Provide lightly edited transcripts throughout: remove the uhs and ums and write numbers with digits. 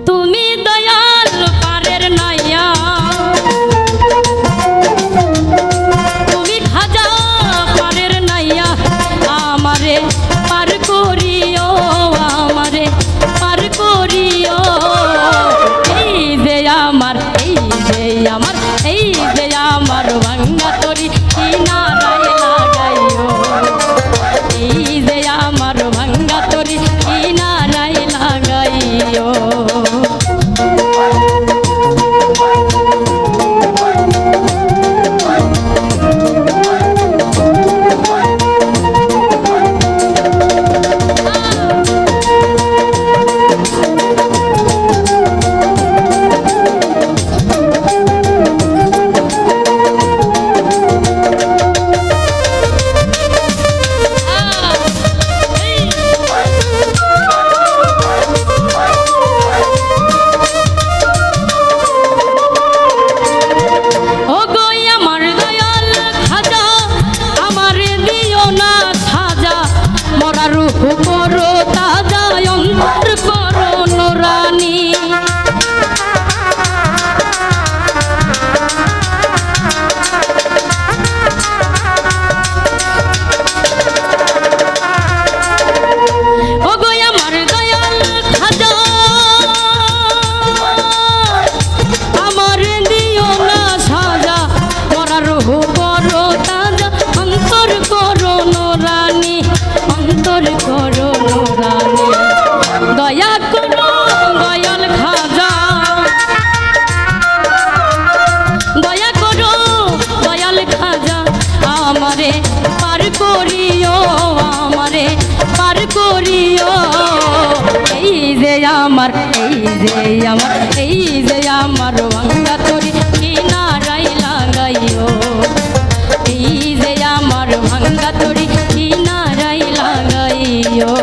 তুমি দয়াল পারের নাইয়া, তুমি খাজা পারের নাইয়া, আমারে পার করিও, আমারে পার করিও। এই যে আমার, এই যে আমার, এই যে আমার ভাঙ্গা তরি কিনারায় লাগাইও, এই যে আমার ভাঙ্গা তরি কিনারায় লাগাইও। করো তাজা অন্তর করো নুরানি, ও গো আমার দয়াল খাজা, আমার দিও না সাজা, মরা রূহ করো তাজা অন্তর করো নুরানি, অন্তর করো নুরানি। দয়া করো দয়াল খাজা, দয়া করো দয়াল খাজা, আমারে পার করিও, আমারে পার করিও। এই যে আমার, এই যে আমার, এই যে আমার ভাঙ্গা তরি কিনারায় লাগাইও, এই যে আমার ভাঙ্গা তরি কিনারায় লাগাইও।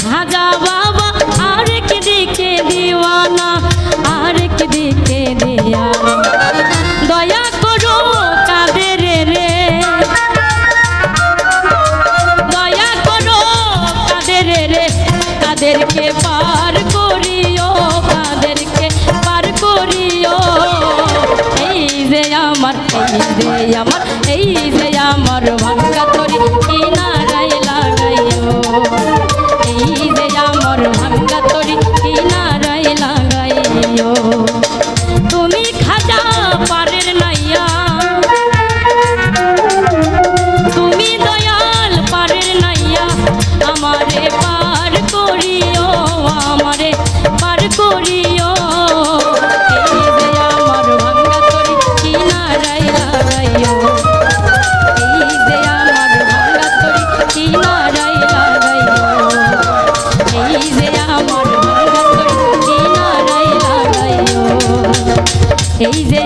খাজা বাবা, আরেক দিকে দিওয়ানা, আরেক দিকে দিয়ানা। দয়া করো কাদের রে, দয়া করো কাদের রে, কাদেরকে পার করিও, কাদেরকে পার করিও। এই যে আমার, এই যে আমার ভাঙ্গা তরি কিনারায় লাগাইও, এই যে আমার ভাঙ্গা তরি কিনারায় লাগাইও। তুমি খাজা পারের নাইয়া, তুমি দয়াল পারের নাইয়া, আমারে পার করিও, আমারে পার করিও। এই যে আমার ভাঙ্গা তরি কিনারায় লাগাইও, এই যে আমার ভাঙ্গা তরি কিনারায় লাগাইও, এই যে আমার ভাঙ্গা তরি কিনারায় লাগাইও, এই যে